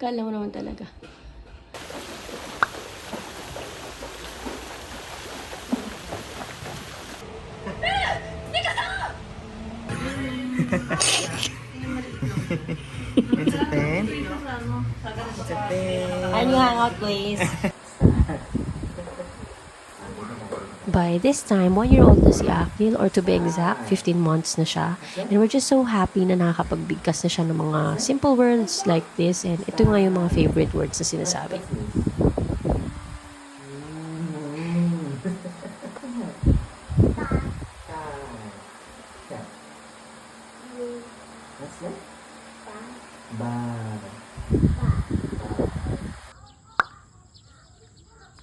Kala mo naman talaga. It's a pen? It's a pen. Can you hang out, please? By this time, 1-year-old na si Akil, or to be exact, 15 months na siya. And we're just so happy na nakakapagbigkas na siya ng mga simple words like this. And ito nga yung mga favorite words na sinasabi. What's that? Bag.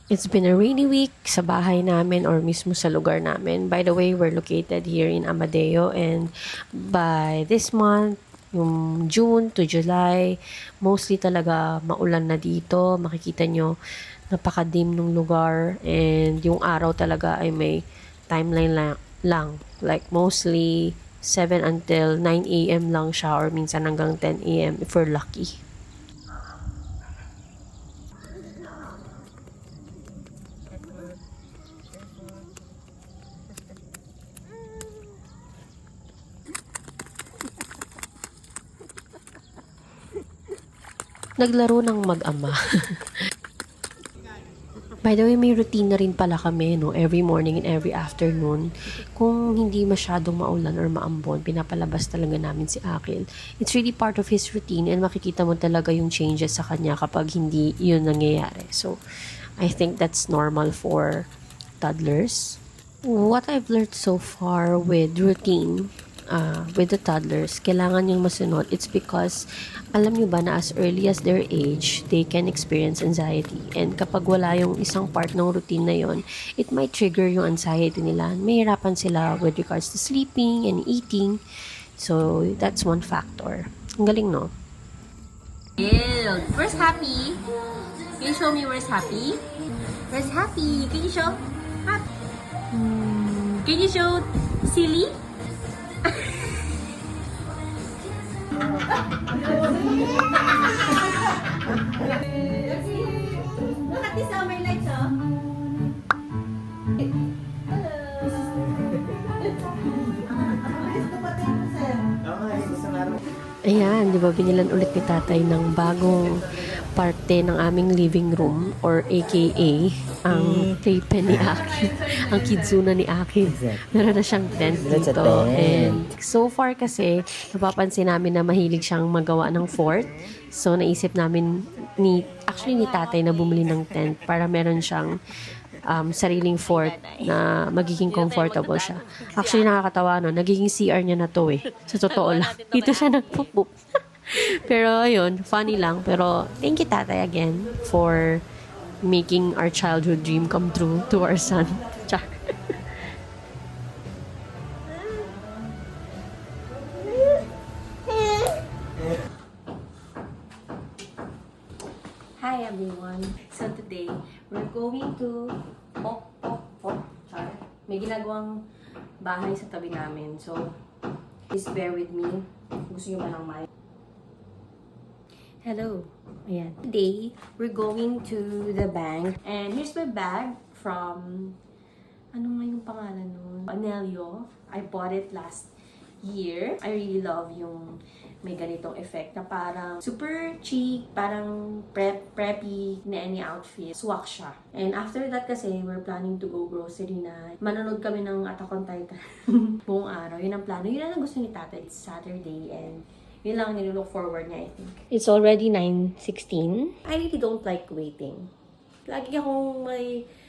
It's been a rainy week sa bahay namin or mismo sa lugar namin. By the way, we're located here in Amadeo, and by this month, yung June to July, mostly talaga maulan na dito. Makikita nyo, napakadim ng lugar, and yung araw talaga ay may timeline lang. Like mostly 7 until 9 a.m. lang siya, or minsan hanggang 10 a.m. if we're lucky. Naglaro ng mag-ama. By the way, may routine na rin pala kami, no? Every morning and every afternoon. Kung hindi masyadong maulan or maambon, pinapalabas talaga namin si Akil. It's really part of his routine, and makikita mo talaga yung changes sa kanya kapag hindi yun nangyayari. So, I think that's normal for toddlers. What I've learned so far with routine, with the toddlers, kailangan yung masunod. It's because, alam nyo ba na as early as their age, they can experience anxiety. And kapag wala yung isang part ng routine na yon, it might trigger yung anxiety nila. Mahirapan sila with regards to sleeping and eating. So, that's one factor. Ang galing, no? Where's Happy? Can you show me where's Happy? Where's Happy? Can you show? Happy? Can you show Silly? Look at this, my lights, oh. Ayan, di ba binilan ulit ni tatay ng bagong parte ng aming living room, or aka ang playpen ni Aki, ang kidzuna ni Aki. Meron na siyang tent That's a dito. tent. And so far kasi, napapansin namin na mahilig siyang magawa ng fort. So naisip namin ni tatay na bumili ng tent para meron siyang sariling fort na magiging comfortable siya. Actually, nakakatawa, no? Nagiging CR niya na to eh. Sa totoo lang. Dito siya nagpupup. Pero ayun, funny lang. Pero thank you, tatay, again for making our childhood dream come true to our son. Char. Hi everyone! So today, we're going to Char. May ginagawang bahay sa tabi namin. So, please bear with me. Gusto nyo ba ng mic? Hello! Ayan. Today, we're going to the bank. And here's my bag from, ano nga yung pangalan nun? Anelio. I bought it last year. I really love yung may ganitong effect na parang super chic, parang preppy na any outfit. Swak siya. And after that kasi, we're planning to go grocery na. Manonood kami ng Attack on Titan buong araw. Yun ang plano. Yun ang gusto ni Tata. It's Saturday, and yun lang nilook forward niya, I think. It's already 9:16. I really don't like waiting. Lagi akong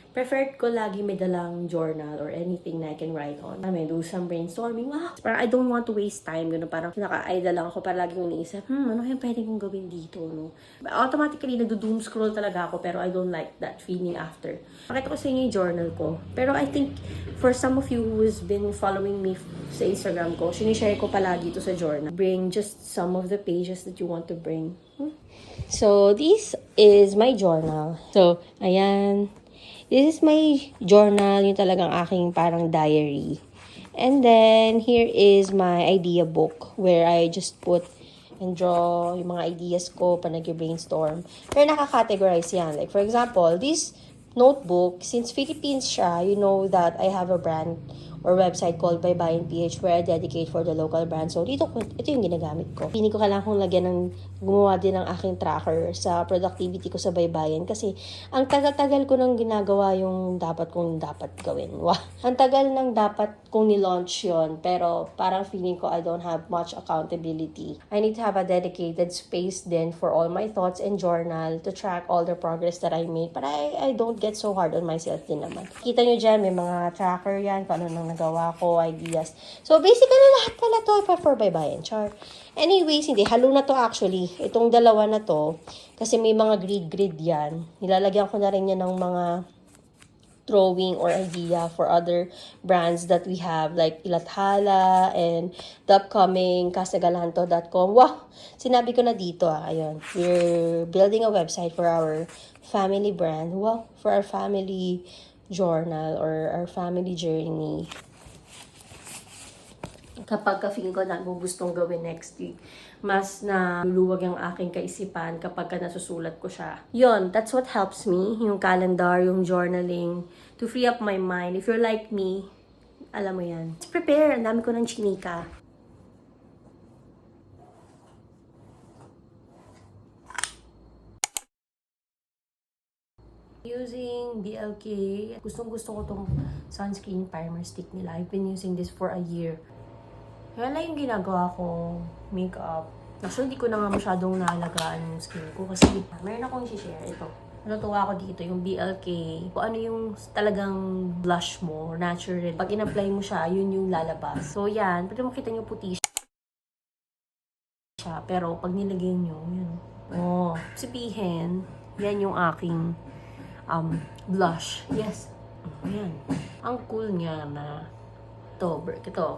preferred ko lagi may dalang journal or anything na I can write on. I do some brainstorming. Wow! Parang I don't want to waste time. Ganun, parang naka-idle lang ako para lagi kong iniisip, ano kaya pwede kong gawin dito, no? Automatically, nagdo-doom scroll talaga ako, pero I don't like that feeling after. Pakita ko sa inyo yung journal ko. Pero I think, for some of you who's been following me sa Instagram ko, sinishare ko palagi ito sa journal. Bring just some of the pages that you want to bring. So, this is my journal. So, ayan. This is my journal, yung talagang aking parang diary. And then, here is my idea book where I just put and draw yung mga ideas ko pa nag-brainstorm. Pero nakaka-categorize yan. Like, for example, this notebook, since Philippines siya, you know that I have a brand or website called Baybayin PH where I dedicate for the local brand. So, ito yung ginagamit ko. Hindi ko kailangan kong lagyan gumawa din ng aking tracker sa productivity ko sa Baybayin kasi ang tagal-tagal ko nang ginagawa yung dapat gawin. Wow. Ang tagal nang dapat kong nilaunch yon, pero parang feeling ko I don't have much accountability. I need to have a dedicated space then for all my thoughts and journal to track all the progress that I make. But I don't get so hard on myself din naman. Kita nyo dyan, may mga tracker yan, kung ano nang nagawa ko, ideas. So, basically, lahat pala to for Baybayin, char. Anyways, hindi, halo na to actually. Itong dalawa na to, kasi may mga grid yan. Nilalagyan ko na rin yan ng mga drawing or idea for other brands that we have, like Ilathala and the upcoming Casagalanto.com. Wow! Sinabi ko na dito, ayun. We're building a website for our family brand. Wow! For our family journal or our family journey. Kapag ka-feel ko na gustong gawin next week, mas na luluwag ang aking kaisipan kapag ka nasusulat ko siya. Yun, that's what helps me, yung calendar, yung journaling, to free up my mind. If you're like me, alam mo yan. Let's prepare, ang dami ko ng chinika. Using BLK, gustong-gusto ko tong sunscreen primer stick nila. I've been using this for a year. Kaya lang yung ginagawa kong makeup. Actually, hindi ko na nga masyadong naalagaan yung skin ko kasi meron akong i-share ito. Natutuwa ako dito, yung BLK. Kung ano yung talagang blush mo, natural. Pag in-apply mo siya, yun yung lalabas. So, yan. Pwede mo kita nyo puti siya. Pero, pag nilagay nyo, yun. Oh, sabihin, yan yung aking blush. Yes. Ayan. Ang cool niya na ito,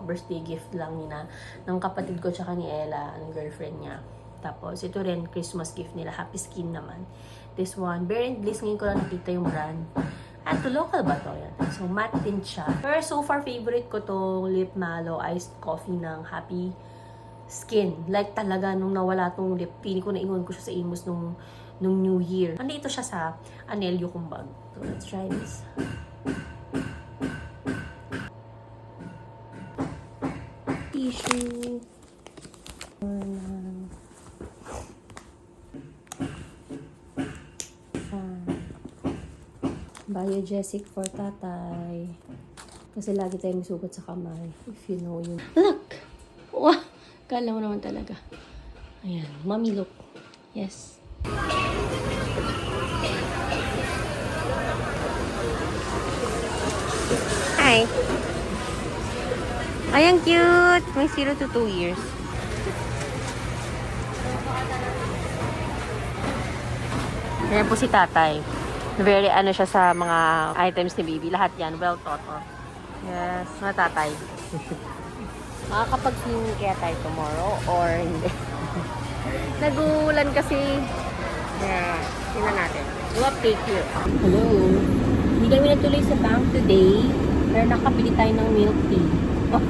birthday gift lang nila ng kapatid ko tsaka ni Ella, ang girlfriend niya. Tapos, ito rin, Christmas gift nila. Happy Skin naman. This one, Bare and Bliss, ngayon ko lang nakita yung brand. At local ba to? Yan. So, matte tint siya. Pero so far, favorite ko to Lip Malo Iced Coffee ng Happy Skin. Like talaga, nung nawala tong lip, feeling ko na-ingon ko siya sa Imus nung New Year. Nandito siya sa Anelio kong bag. So, let's try this. Tissue. Biogesic for tatay. Kasi lagi tayong sugat sa kamay. If you know yun. Look! Wow! Kala mo naman talaga. Ayan. Mommy look. Yes. Hi! Ay, ang cute! May 0 to 2 years. Ayan po si tatay. Very ano siya sa mga items ni baby. Lahat yan. Well thought of. Yes. Mga tatay. Makakapag-swimming kaya tayo tomorrow or hindi. Nagulan kasi. Yeah. Tingnan natin. Do update you. Hello. Hindi kami natuloy sa bank today. Pero nakabili tayo ng milk tea. Oh.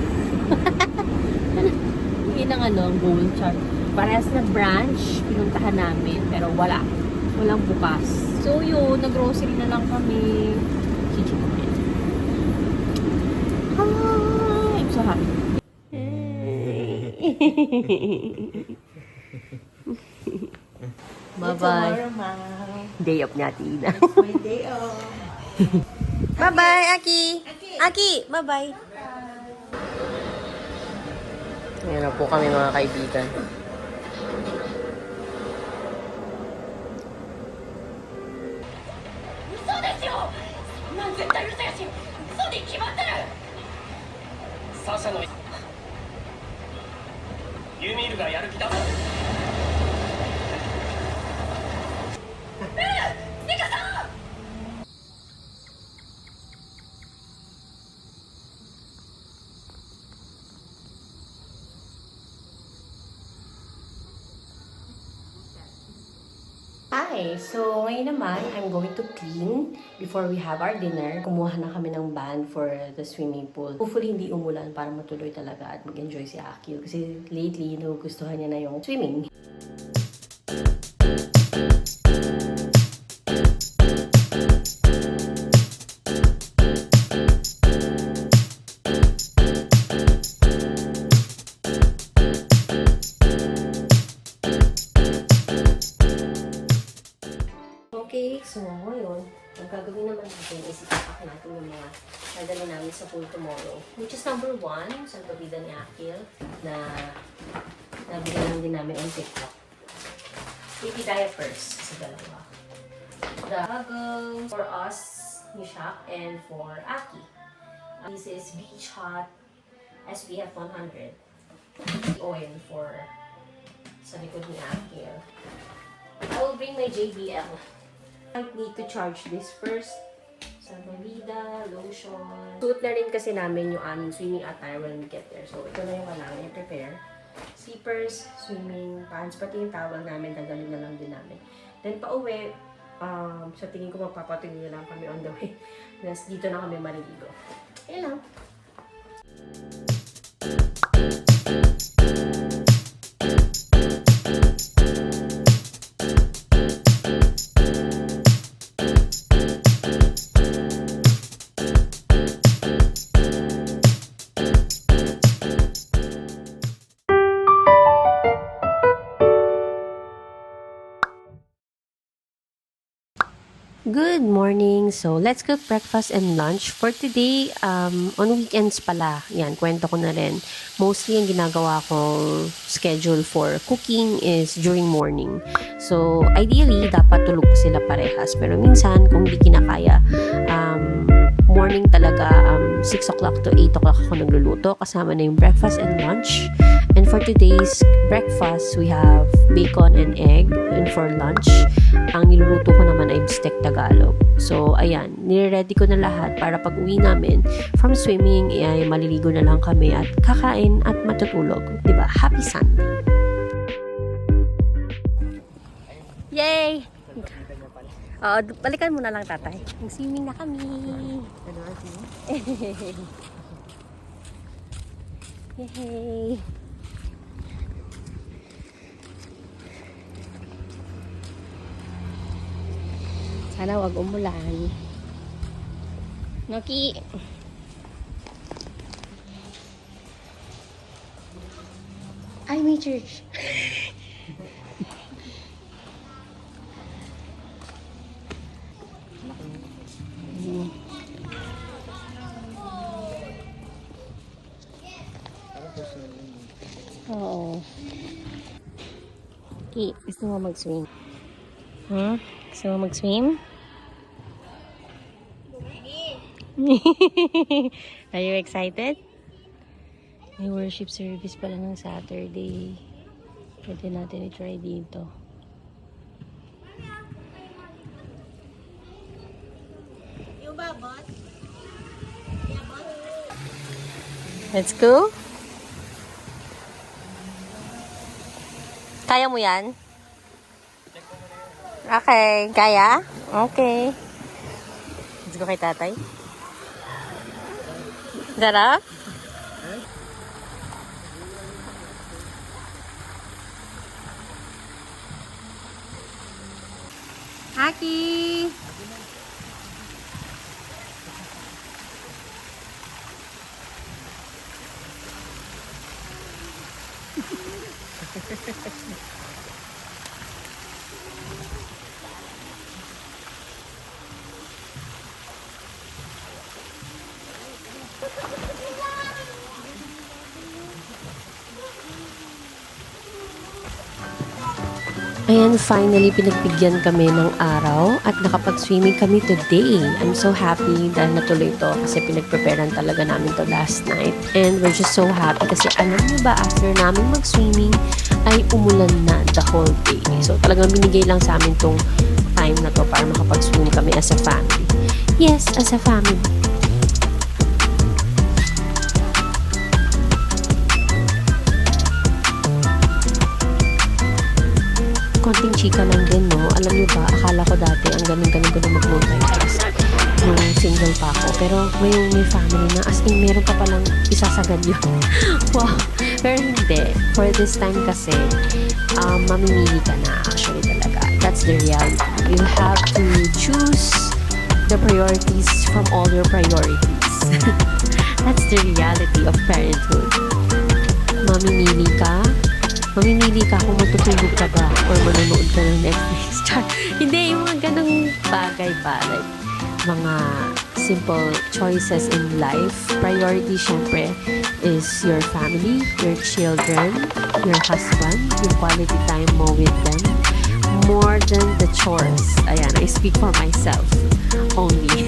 Yun ang goal chart. Parehas na branch. Pinuntahan namin. Pero wala. Walang bukas. So yun, nag-grocery na lang kami. Chichipukin. Hi! I'm so happy. Bye-bye. Day off natin. It's my day off. Bye-bye, Aki. Aki, bye-bye. Ayan na po kami mga kaibigan. Hi! So, ngayon naman, I'm going to clean before we have our dinner. Kumuha na kami ng band for the swimming pool. Hopefully, hindi umulan para matuloy talaga at mag-enjoy si Akil. Kasi lately, nagugustuhan niya na yung swimming. Okay, so ngayon, ang gagawin naman natin is ipapak natin yung mga dadali namin sa pool tomorrow. Which is number 1, sa pabida ni Akil, na nabili lang din namin on TikTok. Baby diapers sa dalawa. The goggle for us, ni Shaq, and for Aki. This is Beach Hot SPF 100. Oil for sa likod ni Akil. I will bring my JBL. I need to charge this first. Salvavida, lotion. Suot na rin kasi namin yung aming swimming attire when we get there. So, ito na yung kailangan i-prepare. Slippers, swimming pants, pati yung towel namin, dadalhin na lang din namin. Then, pa-uwi, sa tingin ko magpapatingin na lang kami on the way. Tapos, dito na kami maliligo. Ayun lang. Good morning! So, let's cook breakfast and lunch. For today, on weekends pala, yan, kwento ko na rin. Mostly, ang ginagawa kong schedule for cooking is during morning. So, ideally, dapat tulog pa sila parehas. Pero minsan, kung di kinakaya, morning talaga, 6 o'clock to 8 o'clock ako nagluluto. Kasama na yung breakfast and lunch. And for today's breakfast, we have bacon and egg. And for lunch, ang niluluto ko naman ay bistec Tagalog. So, ayan, nire-ready ko na lahat para pag uwi namin from swimming, ay maliligo na lang kami at kakain at matutulog. Diba? Happy Sunday! Yay! Oo, balikan mo na lang, tatay. Mag-swimming na kami. Yay! Sana wag umulan. Noki! Ay, may church! Oo. Okay, gusto mo mag-swim? Gusto mo mag-swim? Are you excited? May worship service pala ng Saturday. Pwede natin i-try dito. Let's go. Kaya mo yan? Okay. Kaya? Okay. Let's go kay tatay. Sarap? Aki! Ayan, finally, pinagbigyan kami ng araw at nakapag-swimming kami today. I'm so happy dahil natuloy to kasi pinag-preparean talaga namin to last night. And we're just so happy kasi alam mo ba, after namin mag-swimming, ay umulan na the whole day. So, talagang binigay lang sa amin tong time na to para makapag-swim kami as a family. Yes, as a family. konting chika lang din, no? Alam niyo ba, akala ko dati ang galing mag-multitask nung single pa ako. Pero ngayong may family na, as in, meron pa palang isasagad yun. Wow! Pero hindi. For this time kasi, mamimili ka na actually talaga. That's the reality. You have to choose the priorities from all your priorities. That's the reality of parenthood. Mamimili ka kung matutulog ka ba or manonood ka ng Netflix. Hindi, yung mga ganong bagay ba. Like, mga simple choices in life. Priority, syempre, is your family, your children, your husband, yung quality time mo with them. More than the chores. Ayan, I speak for myself only.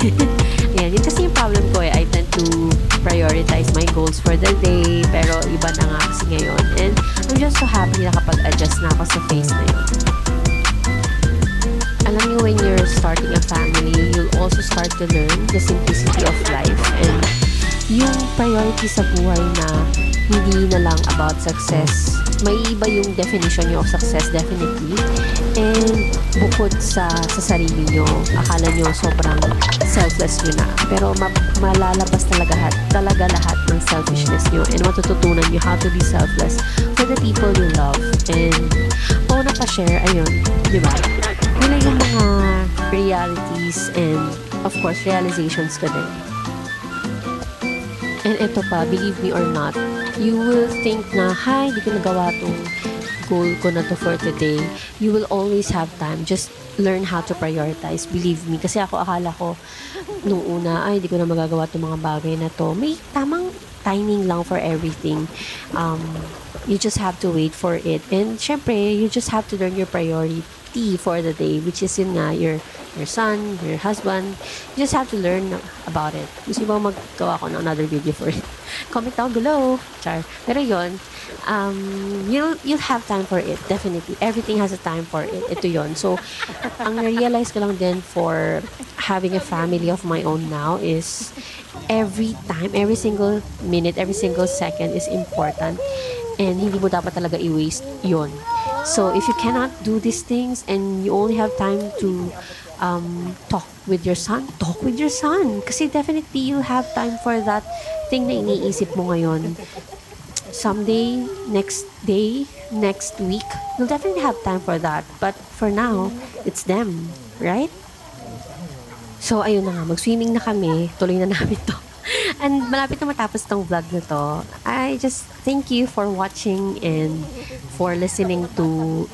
Ayan, yun kasi yung problem ko I tend to prioritize my goals for the day, pero iba na nga kasi ngayon. And I'm just so happy na kapag-adjust na ako sa phase na yun. Alam niyo, when you're starting a family, you'll also start to learn the simplicity of life and yung priority sa buhay na hindi na lang about success. May iba yung definition nyo of success, definitely. And bukod sa sarili nyo, akala nyo sobrang selfless nyo na. Pero malalabas talaga lahat ng selfishness nyo and matututunan nyo how to be selfless for the people you love. And na pa-share, ayun, di ba? Yun na yung mga realities and of course, realizations ko din. And ito pa, believe me or not, you will think na, hi, di ko nagawa tong goal ko na to for today. You will always have time. Just learn how to prioritize. Believe me. Kasi ako, akala ko, nung una, ay, di ko na magagawa tong mga bagay na to. May tamang timing lang for everything. You just have to wait for it. And, syempre, you just have to learn your priority for the day, which is yun nga, your son, your husband. You just have to learn about it. Gusto ba maggawa ko ng another video for it? Comment down below. Char. Pero yun, you'll have time for it. Definitely. Everything has a time for it. Ito yun. So, ang na-realize ko lang din for having a family of my own now is every time, every single minute, every single second is important. And hindi mo dapat talaga i-waste yun. So, if you cannot do these things and you only have time to talk with your son, talk with your son. Kasi definitely you'll have time for that thing na iniisip mo ngayon. Someday, next day, next week, you'll definitely have time for that. But for now, it's them, right? So, ayun na nga, mag-swimming na kami. Tuloy na namin to. And malapit na matapos tong vlog na to. I just thank you for watching and for listening to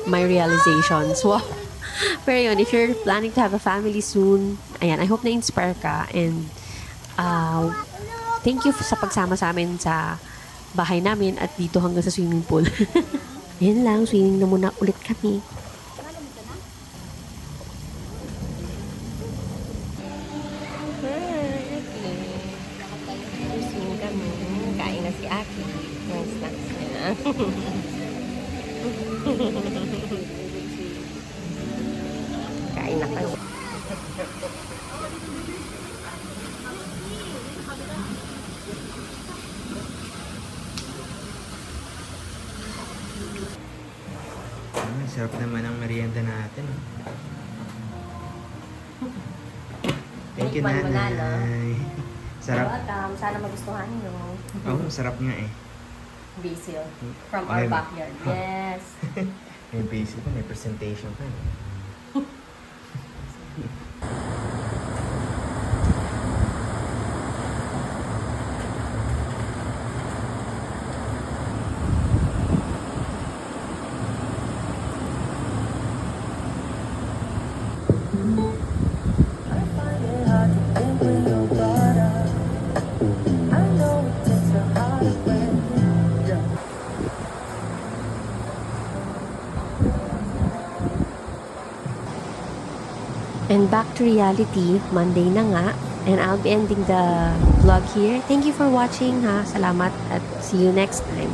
my realizations. Wow. Pero yun, if you're planning to have a family soon, ayan, I hope na-inspire ka. And thank you sa pagsama sa amin sa bahay namin at dito hanggang sa swimming pool. Yan lang, swimming na muna ulit kami. Kain na si Aki. Yung snacks niya. Kain na kayo. Sarap naman ang merienda natin. Thank you, Tikman mo na, no? Nanay. Sarap. Welcome. Sana magustuhan nyo. Oo, sarap nga eh. Basil. From our backyard. Yes. May basic ko, may presentation pa. And back to reality, Monday na nga. And I'll be ending the vlog here. Thank you for watching ha. Salamat at see you next time.